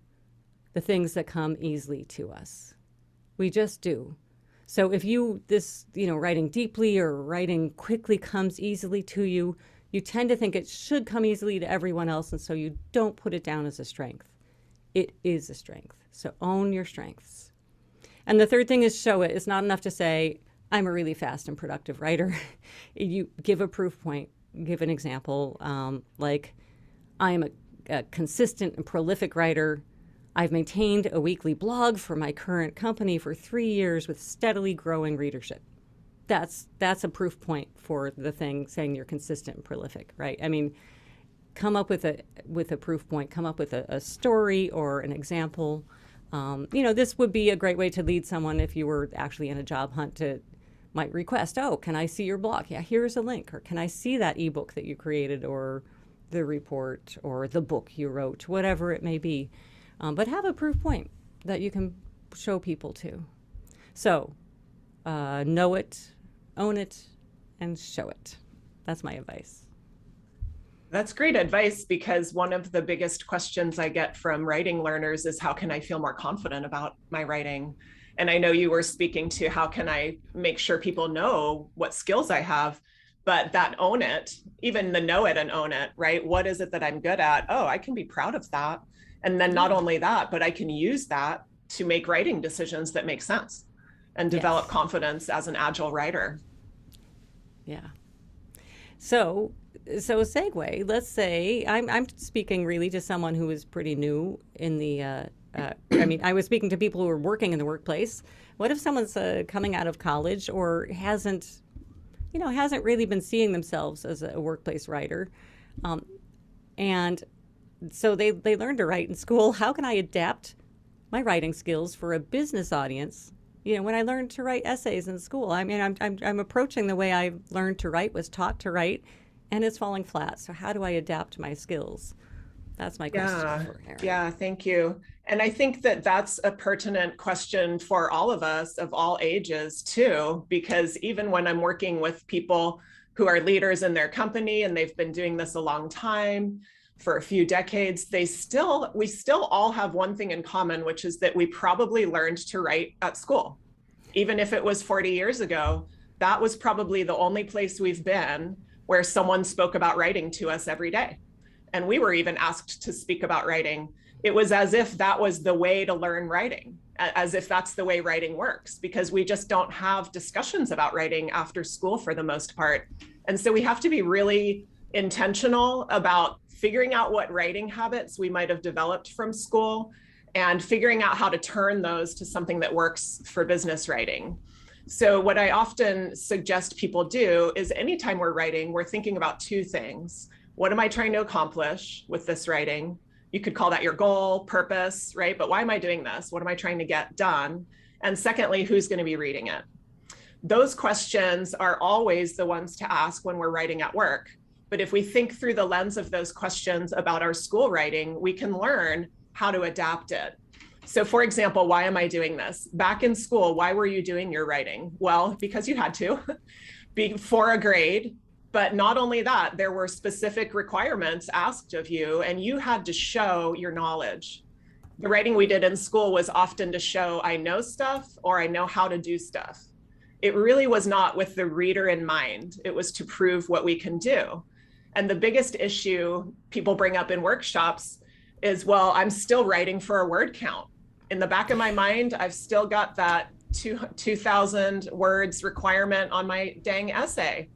the things that come easily to us. We just do. So if writing deeply or writing quickly comes easily to you, you tend to think it should come easily to everyone else, and so you don't put it down as a strength. It is a strength. So own your strengths. And the third thing is show it. It's not enough to say, I'm a really fast and productive writer. You give a proof point, give an example, like I am a consistent and prolific writer. I've maintained a weekly blog for my current company for 3 years with steadily growing readership. That's a proof point for the thing saying you're consistent and prolific, right? I mean, come up with a proof point, come up with a story or an example. This would be a great way to lead someone if you were actually in a job hunt might request, oh, can I see your blog? Yeah, here's a link. Or can I see that ebook that you created or the report or the book you wrote, whatever it may be. But have a proof point that you can show people to. So know it, own it, and show it. That's my advice. That's great advice because one of the biggest questions I get from writing learners is how can I feel more confident about my writing? And I know you were speaking to how can I make sure people know what skills I have, but that own it, even the know it and own it, right? What is it that I'm good at? Oh, I can be proud of that. And then not only that, but I can use that to make writing decisions that make sense and develop confidence as an agile writer. Yeah. So segue, let's say I'm speaking really to someone who is pretty new in the, I was speaking to people who are working in the workplace. What if someone's coming out of college or hasn't really been seeing themselves as a workplace writer? And so they learn to write in school. How can I adapt my writing skills for a business audience? When I learned to write essays in school, I mean, I'm approaching the way I learned to write, was taught to write, and it's falling flat. So how do I adapt my skills? That's my question for Erin. Yeah, thank you. And I think that that's a pertinent question for all of us of all ages too, because even when I'm working with people who are leaders in their company and they've been doing this a long time, for a few decades, we still all have one thing in common, which is that we probably learned to write at school. Even if it was 40 years ago, that was probably the only place we've been where someone spoke about writing to us every day. And we were even asked to speak about writing. It was as if that was the way to learn writing, as if that's the way writing works, because we just don't have discussions about writing after school for the most part. And so we have to be really intentional about figuring out what writing habits we might have developed from school and figuring out how to turn those to something that works for business writing. So what I often suggest people do is anytime we're writing, we're thinking about two things. What am I trying to accomplish with this writing? You could call that your goal, purpose, right? But why am I doing this? What am I trying to get done? And secondly, who's going to be reading it? Those questions are always the ones to ask when we're writing at work. But if we think through the lens of those questions about our school writing, we can learn how to adapt it. So for example, why am I doing this? Back in school, why were you doing your writing? Well, because you had to for a grade. But not only that, there were specific requirements asked of you, and you had to show your knowledge. The writing we did in school was often to show I know stuff or I know how to do stuff. It really was not with the reader in mind. It was to prove what we can do. And the biggest issue people bring up in workshops is, well, I'm still writing for a word count. In the back of my mind, I've still got that 2,000 words requirement on my dang essay,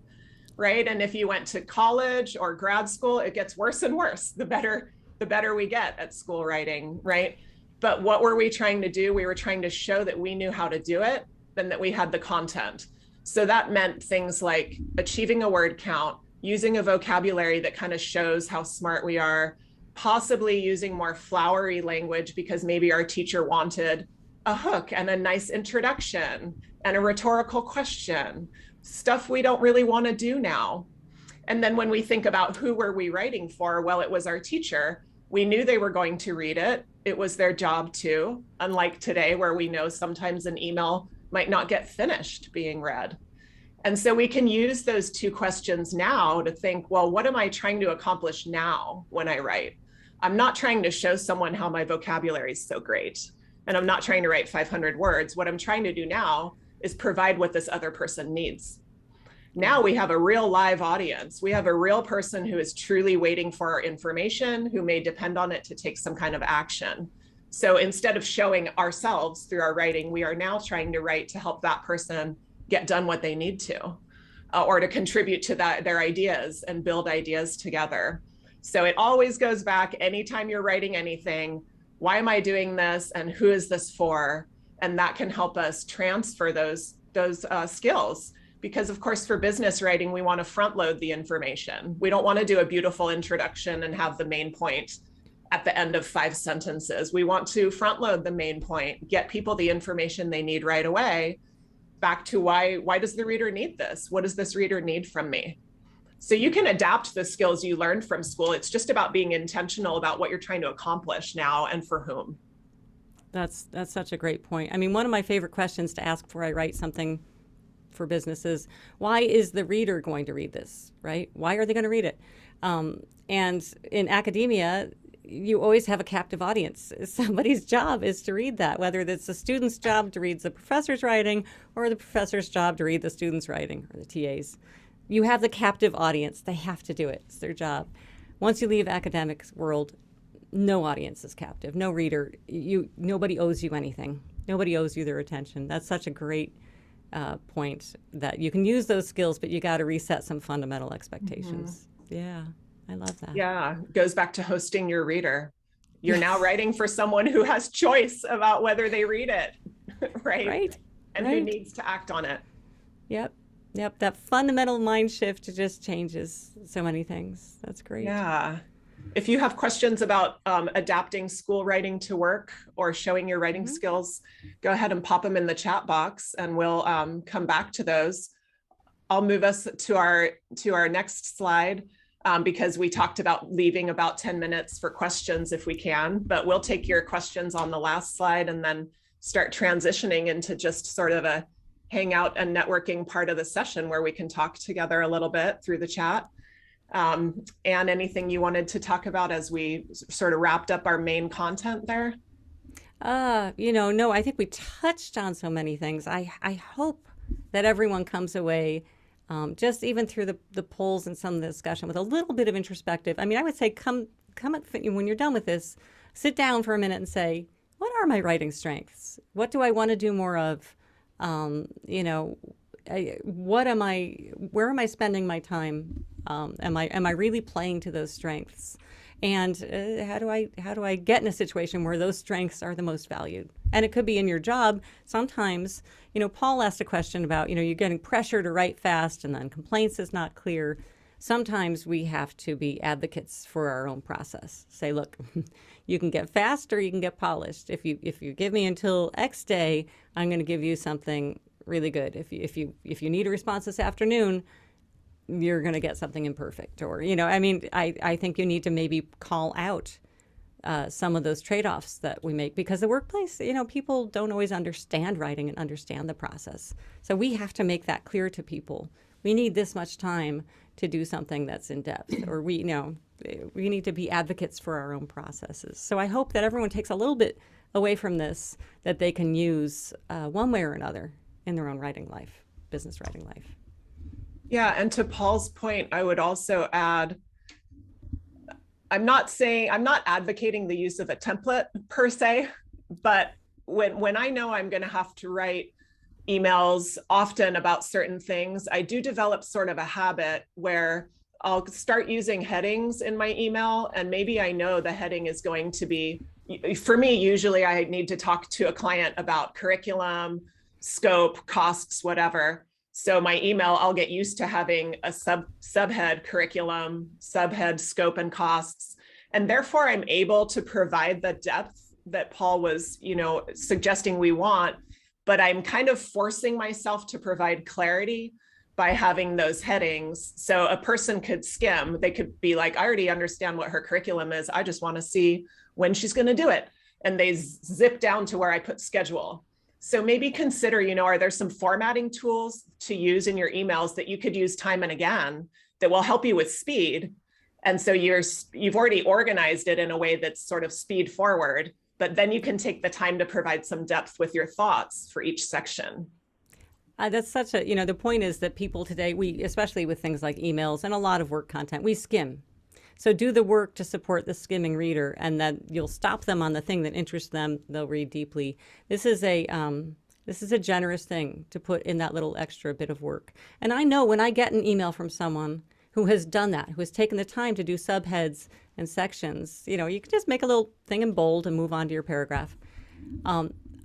right? And if you went to college or grad school, it gets worse and worse, the better we get at school writing, right? But what were we trying to do? We were trying to show that we knew how to do it and that we had the content. So that meant things like achieving a word count, using a vocabulary that kind of shows how smart we are, possibly using more flowery language because maybe our teacher wanted a hook and a nice introduction and a rhetorical question, stuff we don't really want to do now. And then when we think about who were we writing for, well, it was our teacher. We knew they were going to read it. It was their job too, unlike today where we know sometimes an email might not get finished being read. And so we can use those two questions now to think, well, what am I trying to accomplish now when I write? I'm not trying to show someone how my vocabulary is so great. And I'm not trying to write 500 words. What I'm trying to do now is provide what this other person needs. Now we have a real live audience. We have a real person who is truly waiting for our information, who may depend on it to take some kind of action. So instead of showing ourselves through our writing, we are now trying to write to help that person get done what they need to, or to contribute to their ideas and build ideas together. So it always goes back anytime you're writing anything, why am I doing this and who is this for? And that can help us transfer those skills. Because of course, for business writing, we want to front load the information. We don't want to do a beautiful introduction and have the main point at the end of 5 sentences. We want to front load the main point, get people the information they need right away. Back to why does the reader need this? What does this reader need from me? So you can adapt the skills you learned from school. It's just about being intentional about what you're trying to accomplish now and for whom. That's such a great point. I mean, one of my favorite questions to ask before I write something for businesses, why is the reader going to read this, right? Why are they going to read it? And in academia, you always have a captive audience. Somebody's job is to read that, whether it's the student's job to read the professor's writing or the professor's job to read the student's writing or the TA's. You have the captive audience. They have to do it. It's their job. Once you leave academic world, no audience is captive, no reader. Nobody owes you anything. Nobody owes you their attention. That's such a great point that you can use those skills, but you got to reset some fundamental expectations. Mm-hmm. Yeah, I love that. Yeah, goes back to hosting your reader. You're now writing for someone who has choice about whether they read it, right? Right. And who needs to act on it. Yep. That fundamental mind shift just changes so many things. That's great. Yeah. If you have questions about adapting school writing to work or showing your writing skills, go ahead and pop them in the chat box and we'll come back to those. I'll move us to our next slide because we talked about leaving about 10 minutes for questions if we can, but we'll take your questions on the last slide and then start transitioning into just sort of a hangout and networking part of the session where we can talk together a little bit through the chat. And anything you wanted to talk about as we sort of wrapped up our main content there? No, I think we touched on so many things. I hope that everyone comes away Just even through the polls and some of the discussion with a little bit of introspective. I mean, I would say when you're done with this, sit down for a minute and say, what are my writing strengths? What do I want to do more of? You know, where am I spending my time? Am I really playing to those strengths? And how do I get in a situation where those strengths are the most valued? And it could be in your job. Sometimes, Paul asked a question about, you're getting pressure to write fast and then complaints is not clear. Sometimes we have to be advocates for our own process. Say, look, you can get fast or you can get polished. If you give me until X day, I'm going to give you something really good. If you need a response this afternoon, you're going to get something imperfect. Or, I think you need to maybe call out some of those trade-offs that we make, because the workplace, people don't always understand writing and understand the process. So we have to make that clear to people. We need this much time to do something that's in depth, or we need to be advocates for our own processes. So I hope that everyone takes a little bit away from this that they can use one way or another in their own writing life, business writing life. Yeah, and to Paul's point, I would also add, I'm not advocating the use of a template per se, but when I know I'm going to have to write emails often about certain things, I do develop sort of a habit where I'll start using headings in my email, and maybe I know the heading is going to be, for me, usually I need to talk to a client about curriculum, scope, costs, whatever. So my email, I'll get used to having a subhead curriculum, subhead scope and costs. And therefore I'm able to provide the depth that Paul was, suggesting we want, but I'm kind of forcing myself to provide clarity by having those headings. So a person could skim, they could be like, I already understand what her curriculum is. I just want to see when she's going to do it. And they zip down to where I put schedule. So maybe consider, are there some formatting tools to use in your emails that you could use time and again that will help you with speed? And so you've already organized it in a way that's sort of speed forward, but then you can take the time to provide some depth with your thoughts for each section. That's such a, the point is that people today, especially with things like emails and a lot of work content, we skim. So do the work to support the skimming reader, and then you'll stop them on the thing that interests them. They'll read deeply. This is a generous thing to put in that little extra bit of work. And I know when I get an email from someone who has done that, who has taken the time to do subheads and sections, you can just make a little thing in bold and move on to your paragraph.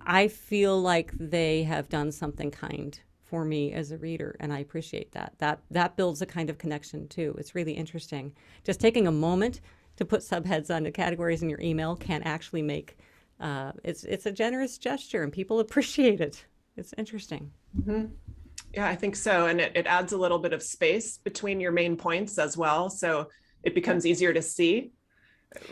I feel like they have done something kind for me as a reader, and I appreciate that. That builds a kind of connection too. It's really interesting. Just taking a moment to put subheads on the categories in your email can actually make it's a generous gesture, and people appreciate it. It's interesting. Mm-hmm. Yeah, I think so, and it adds a little bit of space between your main points as well, so it becomes easier to see.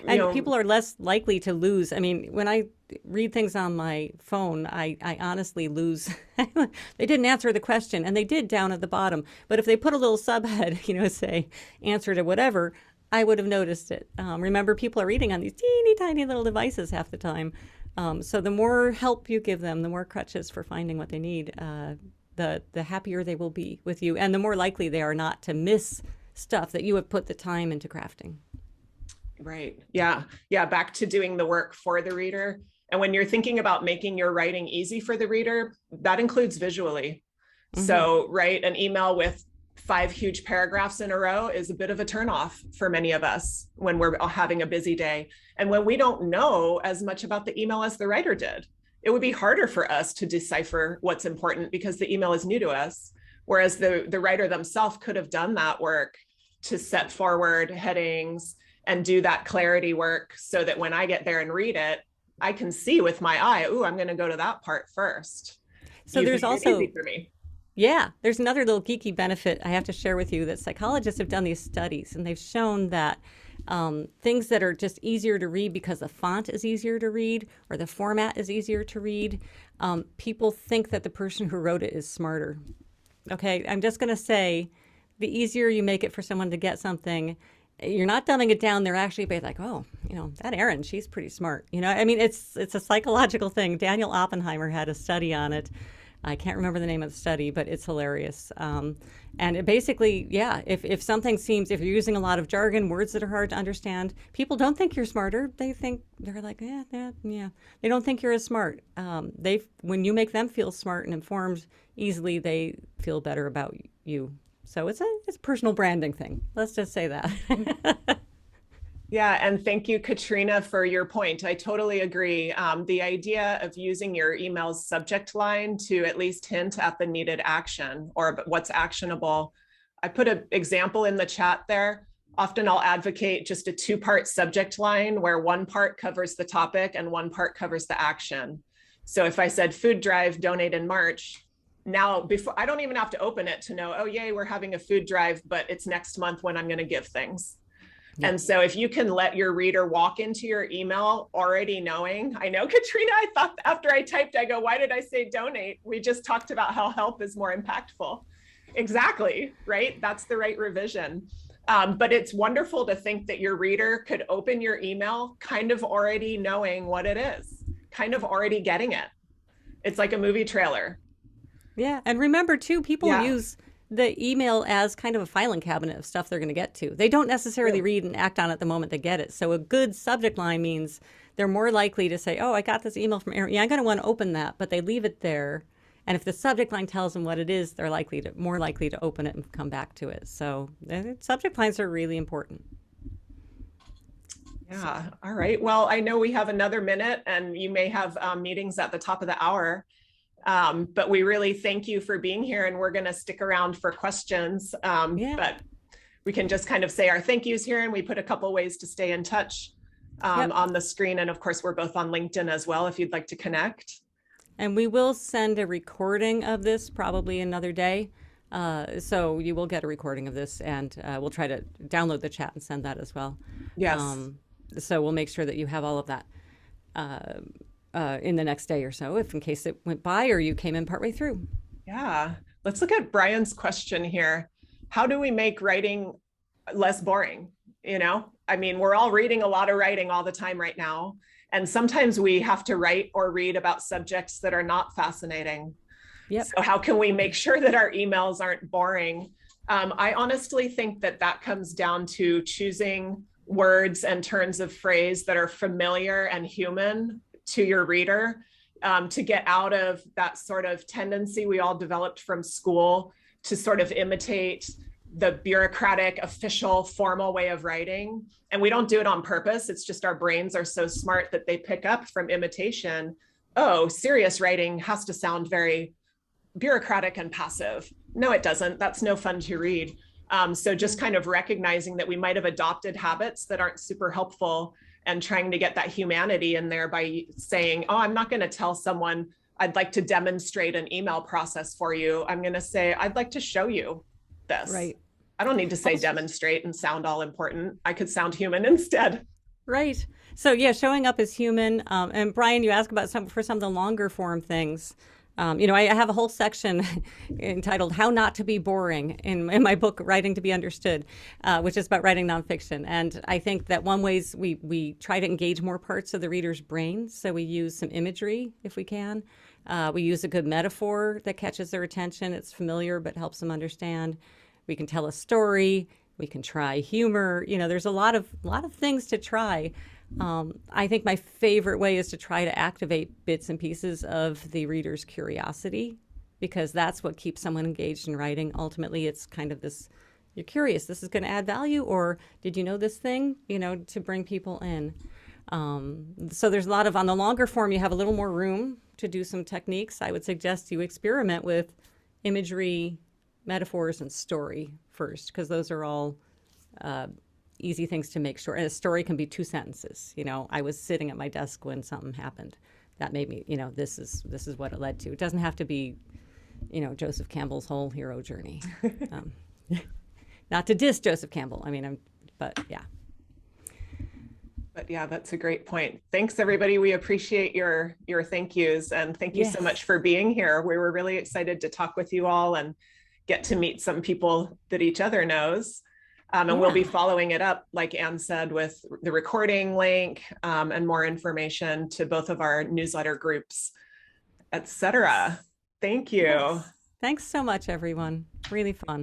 And people are less likely to lose. I mean, when I read things on my phone, I honestly lose. They didn't answer the question, and they did down at the bottom. But if they put a little subhead, say, answer to whatever, I would have noticed it. Remember, people are reading on these teeny tiny little devices half the time. So the more help you give them, the more crutches for finding what they need, the happier they will be with you, and the more likely they are not to miss stuff that you have put the time into crafting. Right. Yeah. Yeah. Back to doing the work for the reader. And when you're thinking about making your writing easy for the reader, that includes visually. Mm-hmm. So write an email with 5 huge paragraphs in a row is a bit of a turnoff for many of us when we're having a busy day. And when we don't know as much about the email as the writer did, it would be harder for us to decipher what's important because the email is new to us. Whereas the writer themselves could have done that work to set forward headings and do that clarity work so that when I get there and read it, I can see with my eye, ooh, I'm going to go to that part first. So there's also, easy for me. Yeah, there's another little geeky benefit I have to share with you that psychologists have done these studies, and they've shown that things that are just easier to read because the font is easier to read or the format is easier to read, people think that the person who wrote it is smarter. Okay, I'm just going to say the easier you make it for someone to get something, you're not dumbing it down. They're actually like, oh, that Erin, she's pretty smart. I mean, it's a psychological thing. Daniel Oppenheimer had a study on it. I can't remember the name of the study, but it's hilarious. And it basically, yeah, if something seems, if you're using a lot of jargon, words that are hard to understand, people don't think you're smarter. They think, they're like, yeah, yeah, yeah. They don't think you're as smart. When you make them feel smart and informed easily, they feel better about you. So it's a personal branding thing. Let's just say that. Yeah, and thank you, Katrina, for your point. I totally agree. The idea of using your email's subject line to at least hint at the needed action or what's actionable. I put an example in the chat there. Often I'll advocate just a two-part subject line where one part covers the topic and one part covers the action. So if I said food drive, donate in March, now before I don't even have to open it to know, oh, yay, we're having a food drive, but it's next month when I'm going to give things. Yep. And so if you can let your reader walk into your email already knowing, I know, Katrina, I thought after I typed, I go, why did I say donate? We just talked about how help is more impactful. Exactly, right? That's the right revision. But it's wonderful to think that your reader could open your email kind of already knowing what it is, kind of already getting it. It's like a movie trailer. Yeah. And remember, too, people use the email as kind of a filing cabinet of stuff they're going to get to. They don't necessarily read and act on it the moment they get it. So a good subject line means they're more likely to say, oh, I got this email from Erin. Yeah, I'm going to want to open that, but they leave it there. And if the subject line tells them what it is, they're more likely to open it and come back to it. So subject lines are really important. Yeah. All right. Well, I know we have another minute and you may have meetings at the top of the hour. But we really thank you for being here, and we're going to stick around for questions. But we can just kind of say our thank yous here, and we put a couple ways to stay in touch on the screen. And of course, we're both on LinkedIn as well, if you'd like to connect. And we will send a recording of this probably another day. So you will get a recording of this, and we'll try to download the chat and send that as well. Yes. So we'll make sure that you have all of that. In the next day or so, if in case it went by or you came in partway through. Yeah. Let's look at Brian's question here. How do we make writing less boring? You know, I mean, we're all reading a lot of writing all the time right now. And sometimes we have to write or read about subjects that are not fascinating. Yep. So how can we make sure that our emails aren't boring? I honestly think that comes down to choosing words and turns of phrase that are familiar and human to your reader, to get out of that sort of tendency we all developed from school to sort of imitate the bureaucratic, official, formal way of writing. And we don't do it on purpose. It's just our brains are so smart that they pick up from imitation. Oh, serious writing has to sound very bureaucratic and passive. No, it doesn't. That's no fun to read. So just kind of recognizing that we might have adopted habits that aren't super helpful, and trying to get that humanity in there by saying, oh, I'm not going to tell someone I'd like to demonstrate an email process for you. I'm going to say, I'd like to show you this. Right. I don't need to say demonstrate and sound all important. I could sound human instead. Right. So yeah, showing up as human. And Brian, you asked about some of the longer form things. I have a whole section entitled How Not to Be Boring in my book, Writing to Be Understood, which is about writing nonfiction. And I think that one way is we try to engage more parts of the reader's brain. So we use some imagery if we can. We use a good metaphor that catches their attention. It's familiar but helps them understand. We can tell a story. We can try humor. There's a lot of things to try. I think my favorite way is to try to activate bits and pieces of the reader's curiosity, because that's what keeps someone engaged in writing. Ultimately, it's kind of this, you're curious, this is going to add value, or did you know this thing, to bring people in. So there's a lot of, on the longer form, you have a little more room to do some techniques. I would suggest you experiment with imagery, metaphors, and story first, because those are all easy things to make sure. And a story can be 2 sentences. I was sitting at my desk when something happened. That made me, this is what it led to. It doesn't have to be, Joseph Campbell's whole hero journey. Not to diss Joseph Campbell. But yeah. But yeah, that's a great point. Thanks, everybody. We appreciate your thank yous, and thank you so much for being here. We were really excited to talk with you all and get to meet some people that each other knows. And we'll be following it up, like Anne said, with the recording link and more information to both of our newsletter groups, etc. Thank you. Yes. Thanks so much, everyone. Really fun.